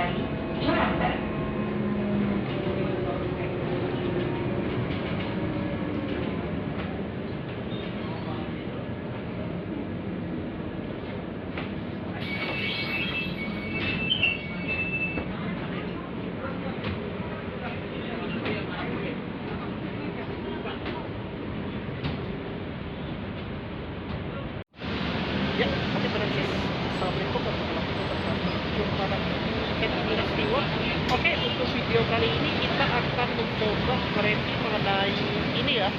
dari Jakarta. Ya, oke Francis. Assalamualaikum warahmatullahi wabarakatuh. Jumpa lagi di Happy Restiwa. Oke, untuk video kali ini kita akan mencoba mereview mengenai ini ya,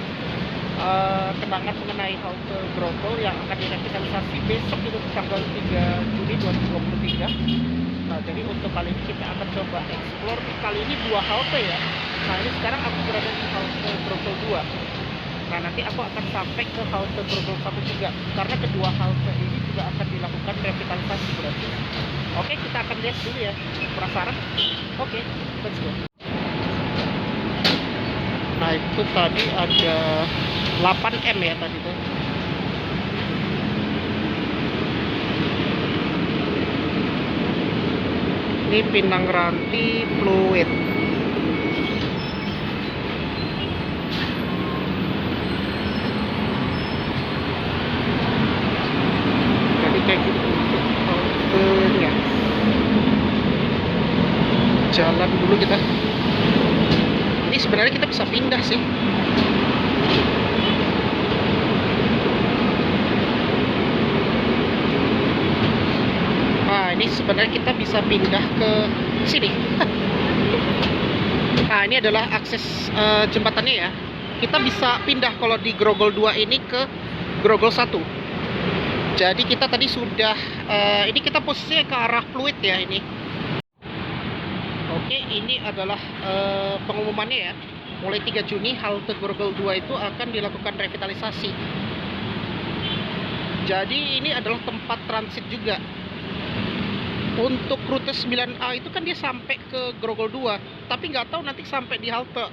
kenangan mengenai halte Grogol yang akan direvitalisasi besok itu tanggal 3 Juni 2023. Nah, jadi untuk kali ini kita akan coba explore kali ini dua halte ya. Nah, ini sekarang aku berada di halte Grogol 2. Nah, nanti aku akan sampai ke halte Grogol 1 juga, karena kedua halte ini juga akan dilakukan revitalisasi berarti. Oke, kita akan lihat dulu ya. Penasaran? Oke, let's go. Nah, itu tadi ada 8M ya tadi tuh. Ini Pinang Ranti Fluid. Kayak gitu untuk haltenya. Jalan dulu kita. Ini sebenarnya kita bisa pindah sih. Nah, ini sebenarnya kita bisa pindah ke sini. Nah, ini adalah akses jembatannya ya. Kita bisa pindah kalau di Grogol 2 ini ke Grogol 1. Jadi kita tadi sudah ini kita posisinya ke arah Fluid ya ini. Oke, ini adalah pengumumannya ya. Mulai 3 Juni halte Grogol 2 itu akan dilakukan revitalisasi. Jadi ini adalah tempat transit juga. Untuk rute 9A itu kan dia sampai ke Grogol 2, tapi nggak tahu nanti sampai di halte.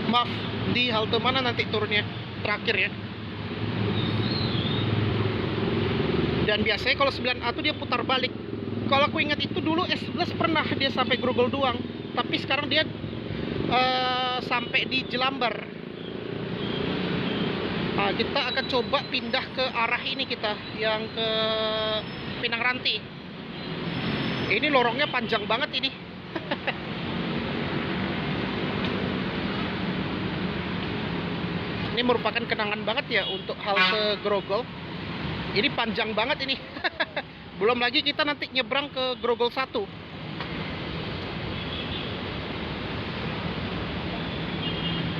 Maaf, di halte mana nanti turunnya terakhir ya. Dan biasanya kalau 9A tuh dia putar balik. Kalau aku ingat itu dulu S11 pernah dia sampai Grogol doang, tapi sekarang dia sampai di Jelambar. Nah, kita akan coba pindah ke arah ini kita, yang ke Pinang Ranti. Ini lorongnya panjang banget ini. Ini merupakan kenangan banget ya untuk halte Grogol. Ini panjang banget ini. Belum lagi kita nanti nyebrang ke Grogol 1.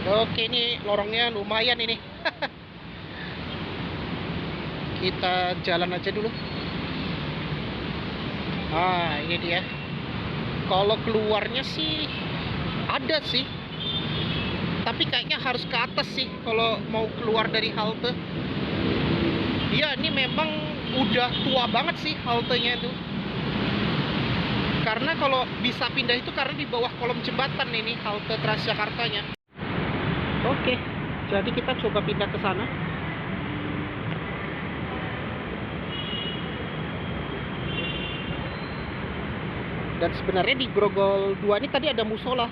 Oke, ini lorongnya lumayan ini. Kita jalan aja dulu. Ah, ini dia. Kalau keluarnya sih ada sih, tapi kayaknya harus ke atas sih kalau mau keluar dari halte. Iya, ini memang udah tua banget sih haltenya itu. Karena kalau bisa pindah itu karena di bawah kolom jembatan ini halte Transjakartanya. Oke, jadi kita coba pindah ke sana. Dan sebenarnya di Grogol 2 ini tadi ada musola,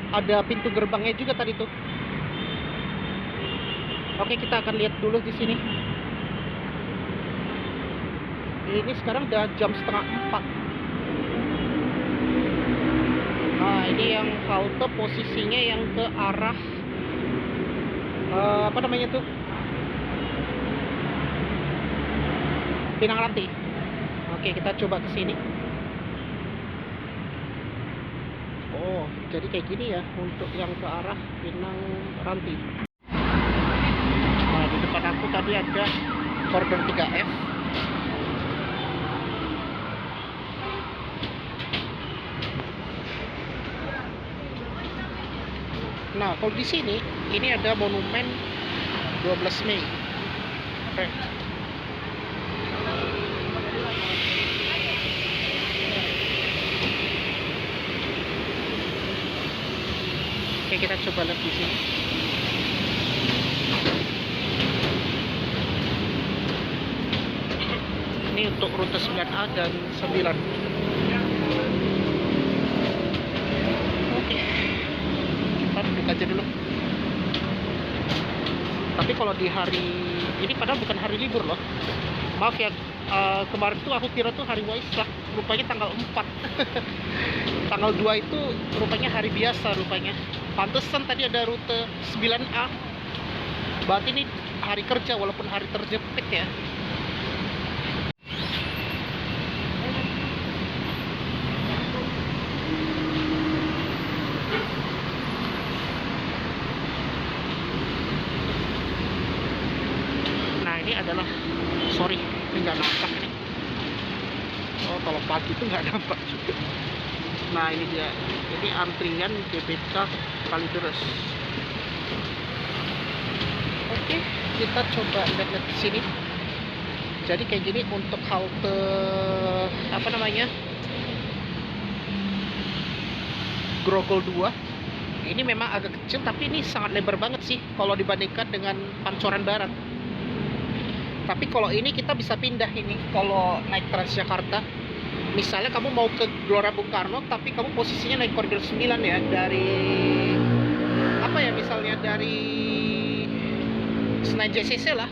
ada pintu gerbangnya juga tadi tuh. Oke, kita akan lihat dulu di sini. Ini sekarang udah jam 3:30. Nah, ini yang halte posisinya yang ke arah apa namanya tuh, Pinang Ranti. Oke, kita coba ke sini. Oh, jadi kayak gini ya untuk yang ke arah Pinang Ranti. Nah, di depan aku tadi ada koridor 3F. Nah, kalau di sini ini ada monumen 12 Mei. Oke. Oke, kita coba lihat di sini. Ini untuk rute 9A dan 9. kalau di hari ini, padahal bukan hari libur loh. Maaf ya, kemarin tuh aku kira tuh hari Waisak, rupanya tanggal 4. Tanggal 2 itu rupanya hari biasa rupanya. Pantesan tadi ada rute 9A. Berarti ini hari kerja walaupun hari terjepit ya. Nah ini adalah, sorry, ini nggak nampak nih. Oh, kalau pagi itu nggak nampak juga. Nah ini dia, ini antrian GBK Kalideres. Oke, kita coba lihat-lihat di sini. Jadi kayak gini untuk halte apa namanya, Grogol 2. Ini memang agak kecil, tapi ini sangat lebar banget sih kalau dibandingkan dengan Pancoran Barat. Tapi kalau ini kita bisa pindah ini kalau naik Transjakarta. Misalnya kamu mau ke Gelora Bung Karno, tapi kamu posisinya naik koridor 9 ya, dari apa ya, misalnya dari Senayan JCC lah,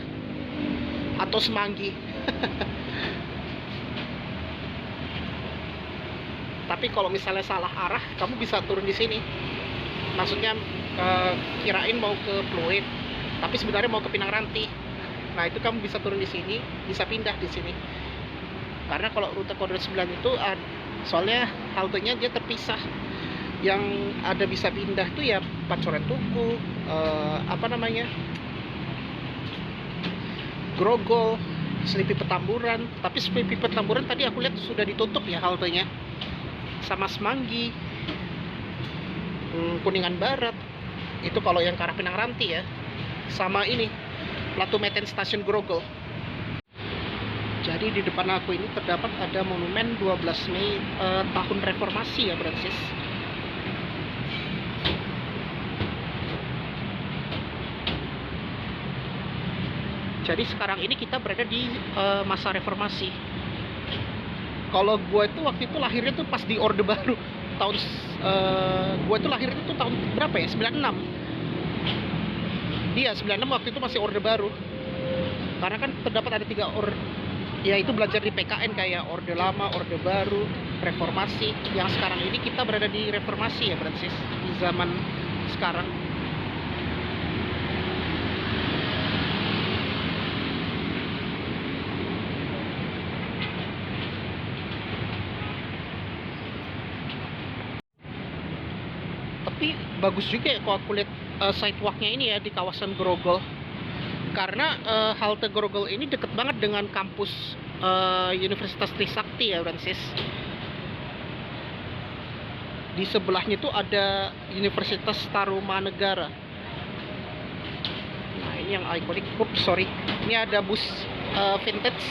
atau Semanggi. Tapi kalau misalnya salah arah, kamu bisa turun di sini. Maksudnya kirain mau ke Pluit, tapi sebenarnya mau ke Pinang Ranti. Nah itu kamu bisa turun di sini, bisa pindah di sini. Karena kalau rute koridor 9 itu soalnya haltenya dia terpisah. Yang ada bisa pindah tuh ya Pancoran Tugu, apa namanya, Grogol, Selipi Petamburan. Tapi Selipi Petamburan tadi aku lihat sudah ditutup ya haltenya. Sama Semanggi, Kuningan Barat. Itu kalau yang ke arah Pinang Ranti ya. Sama ini Platu Meten Stasiun Grogol. Jadi di depan aku ini terdapat ada monumen 12 Mei tahun reformasi ya, Francis. Jadi sekarang ini kita berada di masa reformasi. Kalau gue itu waktu itu lahirnya tuh pas di Orde Baru. Tahun gue itu lahirnya tuh tahun berapa ya? 96. Dia 96 waktu itu masih Orde Baru. Karena kan terdapat ada 3 orde, ya itu belajar di PKN kayak Orde Lama, Orde Baru, Reformasi. Yang sekarang ini kita berada di Reformasi ya, Francis, di zaman sekarang. Tapi bagus juga ya kalau aku lihat sidewalknya ini ya di kawasan Grogol. Karena halte Grogol ini deket banget dengan kampus Universitas Trisakti ya, Francis. Di sebelahnya tuh ada Universitas Tarumanegara. Nah ini yang ikonik. Sorry, ini ada bus vintage.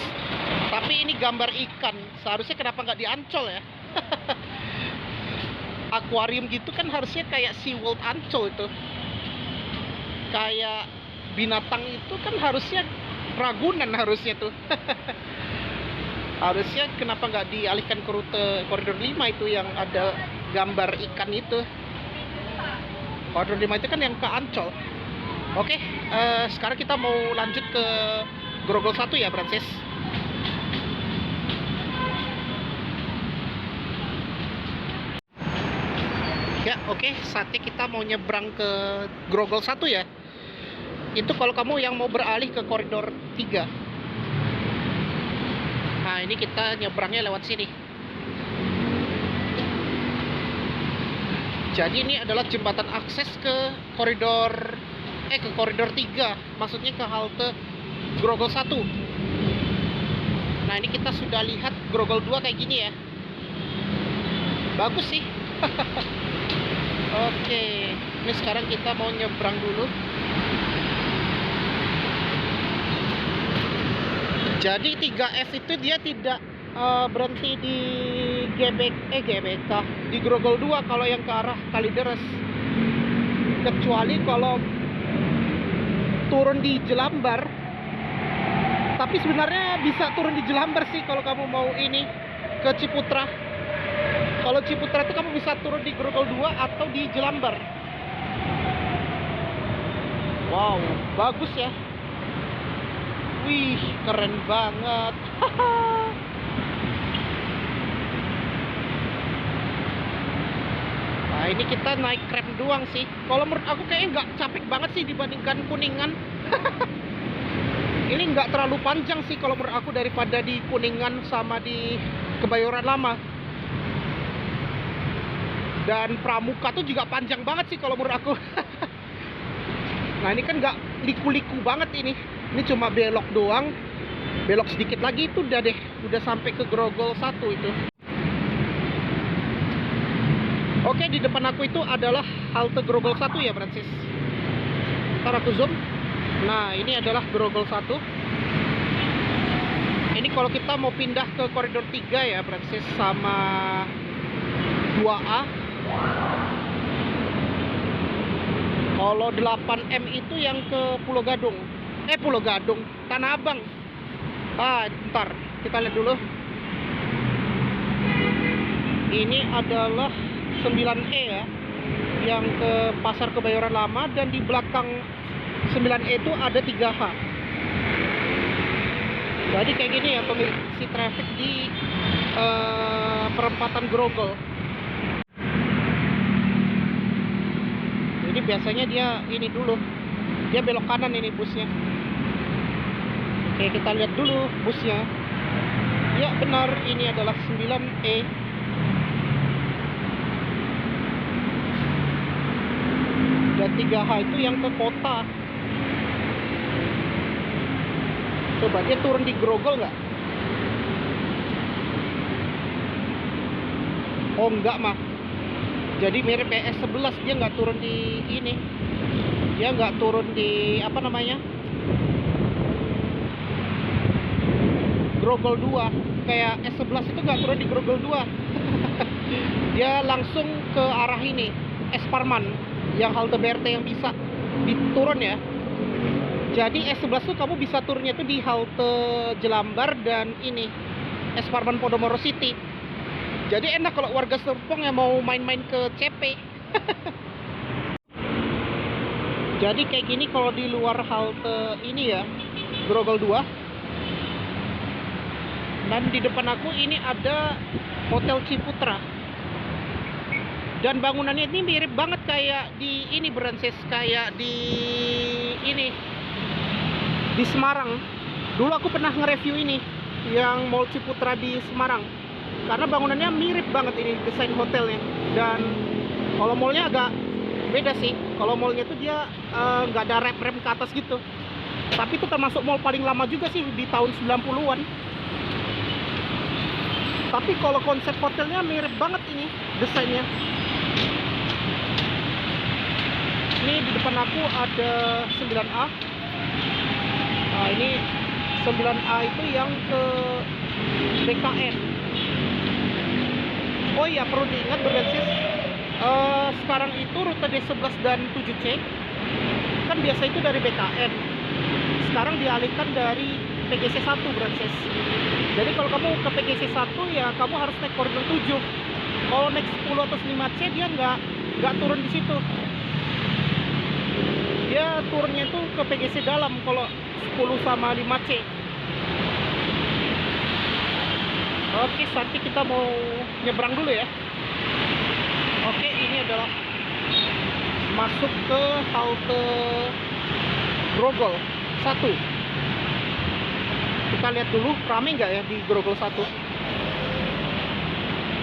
Tapi ini gambar ikan. Seharusnya kenapa nggak di Ancol ya? Akuarium gitu kan harusnya kayak SeaWorld Ancol itu. Kayak binatang itu kan harusnya Ragunan harusnya tuh. Harusnya kenapa nggak dialihkan ke rute koridor 5 itu yang ada gambar ikan itu. Koridor 5 itu kan yang ke Ancol. Oke, sekarang kita mau lanjut ke Grogol 1 ya, Francis. Ya, oke, saatnya kita mau nyebrang ke Grogol 1 ya. Itu kalau kamu yang mau beralih ke koridor 3. Nah, ini kita nyebrangnya lewat sini. Jadi ini adalah jembatan akses ke koridor 3, maksudnya ke halte Grogol 1. Nah, ini kita sudah lihat Grogol 2 kayak gini ya. Bagus sih. Oke, ini sekarang kita mau nyebrang dulu. Jadi 3F itu dia tidak berhenti di GBK, di Grogol 2 kalau yang ke arah Kalideres. Kecuali kalau turun di Jelambar. Tapi sebenarnya bisa turun di Jelambar sih kalau kamu mau ini ke Ciputra. Kalau Ciputra itu kamu bisa turun di Grogol 2 atau di Jelambar. Wow, bagus ya. Wih, keren banget. Nah, ini kita naik rem doang sih. Kalau menurut aku kayaknya nggak capek banget sih dibandingkan Kuningan. Ini nggak terlalu panjang sih kalau menurut aku daripada di Kuningan sama di Kebayoran Lama. Dan Pramuka tuh juga panjang banget sih kalau menurut aku. Nah, ini kan nggak liku-liku banget ini. Ini cuma belok doang. Belok sedikit lagi itu udah deh. Udah sampai ke Grogol 1 itu. Oke, di depan aku itu adalah halte Grogol 1 ya, Francis. Ntar aku zoom. Nah, ini adalah Grogol 1. Ini kalau kita mau pindah ke koridor 3 ya, Francis, sama 2A. Kalau 8M itu yang ke Pulau Gadung. Pulau Gadung, Tanah Abang. Ntar kita lihat dulu. Ini adalah 9E ya, yang ke Pasar Kebayoran Lama, dan di belakang 9E itu ada 3H. Jadi kayak gini ya kondisi traffic di perempatan Grogol. Jadi biasanya dia ini dulu, dia belok kanan ini busnya. Oke, kita lihat dulu busnya. Ya benar, ini adalah 9E. Dan 3H itu yang ke kota. Coba dia turun di Grogol nggak? Oh enggak mah. Jadi mirip PS11, dia nggak turun di ini. Dia nggak turun di apa namanya? Grogol 2. Kayak S11 itu nggak turun di Grogol 2. Dia langsung ke arah ini, S Parman, yang halte BRT yang bisa diturun ya. Jadi S11 tuh kamu bisa turunnya tuh di halte Jelambar dan ini S Parman Podomoro City. Jadi enak kalau warga Serpong yang mau main-main ke CP. Jadi kayak gini kalau di luar halte ini ya, Grogol 2. Dan di depan aku ini ada Hotel Ciputra. Dan bangunannya ini mirip banget kayak di ini, Branches, kayak di ini, di Semarang. Dulu aku pernah nge-review ini, yang Mall Ciputra di Semarang. Karena bangunannya mirip banget ini, desain hotelnya. Dan kalau mallnya agak beda sih. Kalau mallnya itu dia nggak ada rem-rem ke atas gitu. Tapi itu termasuk mall paling lama juga sih, di tahun 90-an. Tapi kalau konsep hotelnya mirip banget ini desainnya. Ini di depan aku ada 9A. Nah, ini 9A itu yang ke BKN. Oh iya, perlu diingat Branches, sekarang itu rute D11 dan 7C kan biasa itu dari BKN. Sekarang dialihkan dari PGC 1, Branches. Jadi kalau kamu ke PGC 1 ya kamu harus naik koridor 7. Kalau naik 10 atau 5C dia nggak turun di situ. Dia turunnya itu ke PGC dalam kalau 10 sama 5C. Oke, nanti kita mau nyebrang dulu ya. Oke, ini adalah masuk ke halte Grogol 1. Kita lihat dulu rame nggak ya di Grogol 1.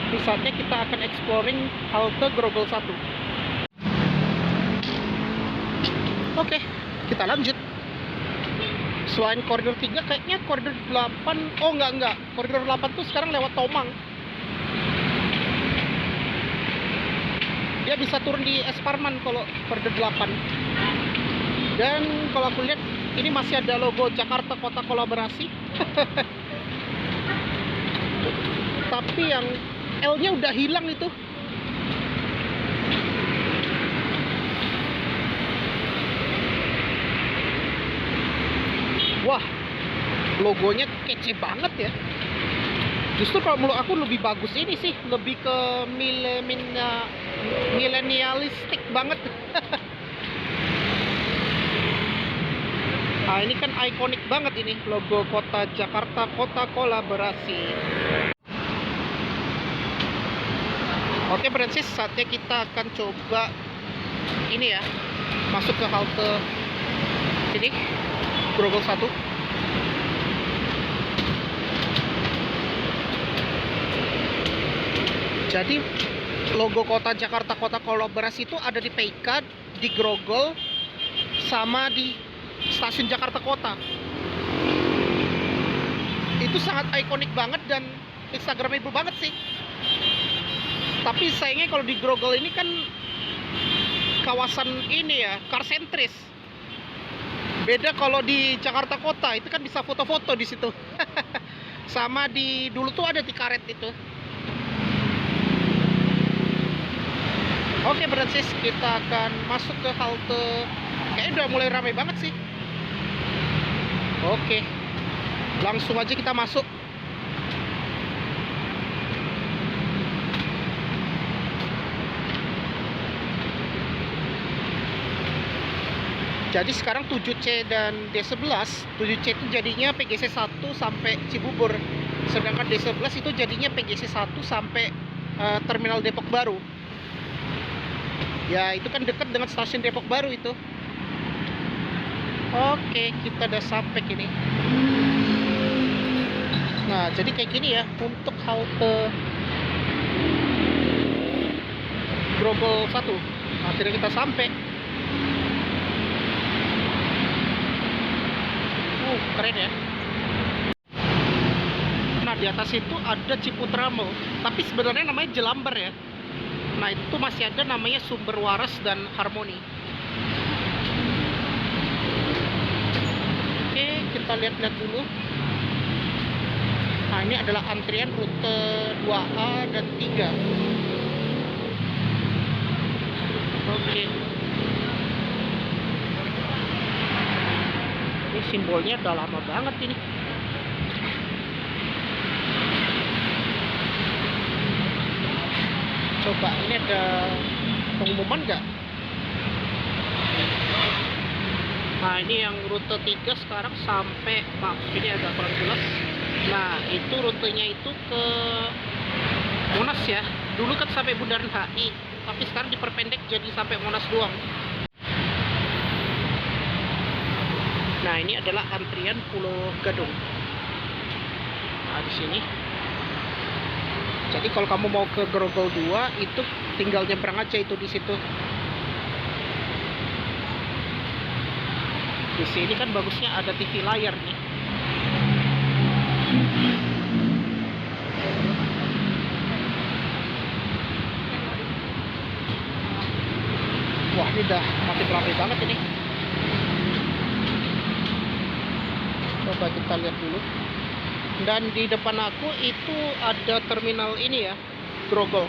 Di saatnya kita akan exploring halte Grogol 1. Oke, kita lanjut. Selain koridor 3, kayaknya koridor 8. Oh enggak. Koridor 8 tuh sekarang lewat Tomang. Dia bisa turun di S Parman kalau koridor 8. Dan kalau aku lihat ini masih ada logo Jakarta Kota Kolaborasi. Tapi yang L-nya udah hilang itu. Wah, logonya kece banget ya. Justru kalau menurut aku lebih bagus ini sih, lebih ke milenialistik banget. Nah, ini kan ikonik banget ini logo kota Jakarta, kota kolaborasi. Oke, Francis, saatnya kita akan coba ini ya, masuk ke halte sini, Grogol 1. Jadi logo kota Jakarta, kota kolaborasi itu ada di PK, di Grogol, sama di stasiun Jakarta Kota. Itu sangat ikonik banget dan instagramable banget sih. Tapi sayangnya kalau di Grogol ini kan kawasan ini ya, car sentris. Beda kalau di Jakarta Kota, itu kan bisa foto-foto di situ. Sama di dulu tuh ada di karet itu. Oke, Francis, kita akan masuk ke halte. Kayaknya udah mulai ramai banget sih. Oke, langsung aja kita masuk. Jadi sekarang 7C dan D11. 7C itu jadinya PGC 1 sampai Cibubur. Sedangkan D11 itu jadinya PGC 1 sampai Terminal Depok Baru. Ya, itu kan dekat dengan stasiun Depok Baru itu. Oke, kita udah sampai gini. Nah, jadi kayak gini ya untuk halte Grogol 1. Akhirnya kita sampai. Keren ya. Nah, di atas itu ada Ciputra Mall, tapi sebenarnya namanya Jelambar ya. Nah, itu masih ada namanya Sumber Waras dan Harmoni. Oke, kita lihat-lihat dulu. Nah, ini adalah antrian rute 2A dan 3. Oke. Ini simbolnya udah lama banget ini. Coba, ini ada pengumuman nggak? Nah, ini yang rute 3 sekarang sampai, maaf, ini agak kurang jelas. Nah, itu rutenya itu ke Monas ya. Dulu kan sampai Bundaran HI, tapi sekarang diperpendek jadi sampai Monas doang. Nah, ini adalah antrian Pulau Gadung. Nah, di sini. Jadi kalau kamu mau ke Grogol 2 itu tinggal nyebrang aja itu di situ. Di sini kan bagusnya ada TV layar nih. Wah, ini udah makin ramai banget ini. Coba kita lihat dulu. Dan di depan aku itu ada terminal ini ya, Grogol.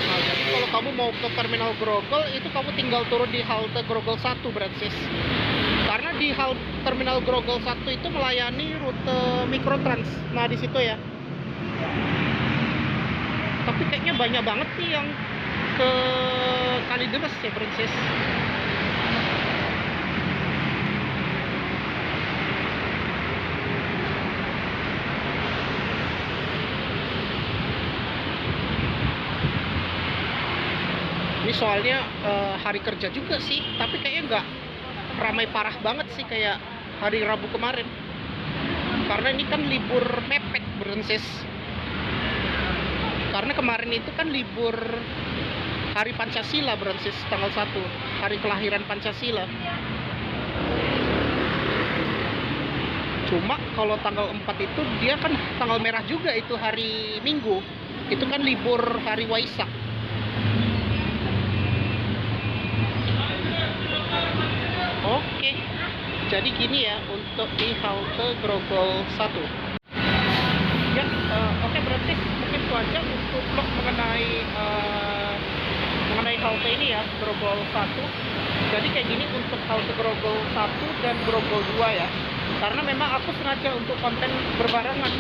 Nah, jadi kalau kamu mau ke terminal Grogol itu kamu tinggal turun di halte Grogol 1, Francis. Karena di halte terminal Grogol 1 itu melayani rute Mikrotrans. Nah, di situ ya. Tapi kayaknya banyak banget nih yang ke Kalideres ya, Francis. Ini soalnya hari kerja juga sih, tapi kayaknya nggak ramai parah banget sih kayak hari Rabu kemarin. Karena ini kan libur mepet, Francis. Karena kemarin itu kan libur hari Pancasila, Francis, tanggal 1, hari kelahiran Pancasila. Cuma kalau tanggal 4 itu dia kan tanggal merah juga, itu hari Minggu. Itu kan libur hari Waisak. Oke, jadi gini ya untuk di halte Grogol 1. Ya, oke, berarti mungkin itu aja untuk vlog mengenai halte ini ya, Grogol 1. Jadi kayak gini untuk halte Grogol 1 dan Grogol 2 ya. Karena memang aku sengaja untuk konten berbarengan.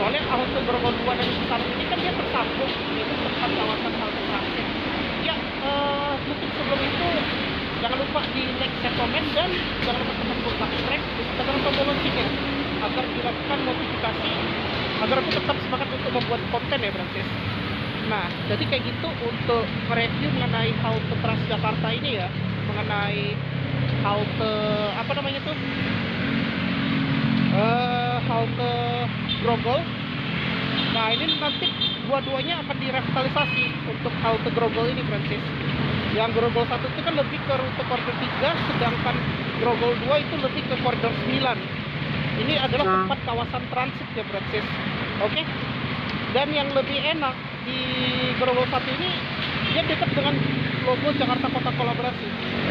Soalnya halte Grogol 2 dan 1 ini kan dia tersambung, itu tempat kawasan halte transit. Ya, mungkin sebelum itu Jangan lupa di like, share, komen, dan jangan lupa tekan tombol subscribe tekan tombol loncengnya agar dilakukan notifikasi agar aku tetap semangat untuk membuat konten ya Francis. Nah, jadi kayak gitu untuk review mengenai halte Transjakarta ini ya, mengenai halte apa namanya tuh, halte Grogol. Nah, ini nanti dua-duanya akan direvitalisasi untuk halte Grogol ini Francis. Yang Grogol 1 itu kan lebih ke rute koridor 3, sedangkan Grogol 2 itu lebih ke koridor 9. Ini adalah tempat kawasan transit ya Francis. Oke. Dan yang lebih enak di Grogol 1 ini, dia dekat dengan logo Jakarta Kota Kolaborasi.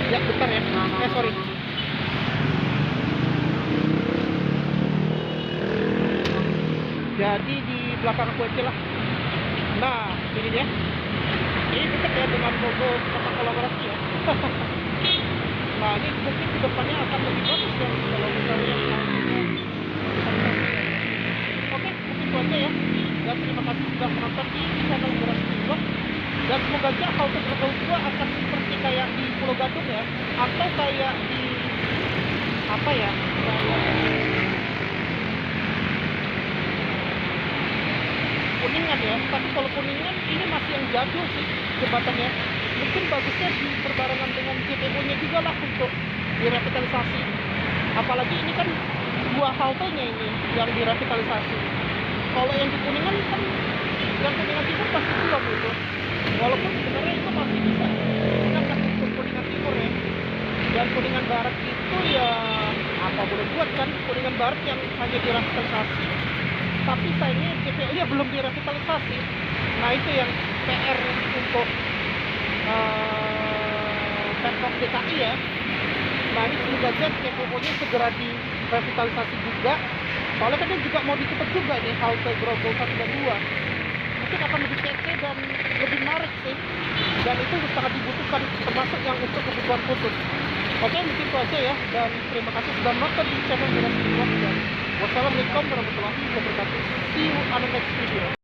Ya, bentar ya. Sorry. Jadi di belakang aku aja lah. Nah, ini dia. Ini dekat ya dengan logo Kota Kolaborasi ya. Nah, ini mungkin ke depannya akan lebih bagus ya kalau misalnya. Oke, mungkin itu aja ya. Dan terima kasih sudah menonton di channel Murah Vlog. Dan semoga aja halte Grogol 2 akan seperti kayak di Pulau Gadung ya, atau kayak di apa ya, kayak Kuningan ya. Tapi kalau Kuningan ini masih yang jadul sih jembatannya. Mungkin bagusnya berbarengan dengan JPO-nya juga lah untuk direvitalisasi. Apalagi ini kan dua haltenya ini yang direvitalisasi. Kalau yang di Kuningan kan, yang Kuningan Timur pasti belum itu. Walaupun sebenarnya itu masih bisa digunakan untuk Kuningan Timur ya. Dan Kuningan Barat itu ya apa boleh buat kan, Kuningan Barat yang hanya direvitalisasi. Tapi sayangnya JPO-nya belum direvitalisasi. Nah, itu yang PR untuk Pemprov DKI ya. Nah, ini semoga aja JPO-nya segera direvitalisasi juga. Soalnya kan dia juga mau ditutup juga nih halte Grogol 1 dan 2. Mungkin akan lebih kece dan lebih menarik sih. Dan itu sangat dibutuhkan, termasuk yang untuk kebutuhan khusus. Oke, mungkin itu aja ya. Dan terima kasih sudah menonton di channel Murah Vlog. Dan wassalamualaikum warahmatullahi wabarakatuh. See you on the next video.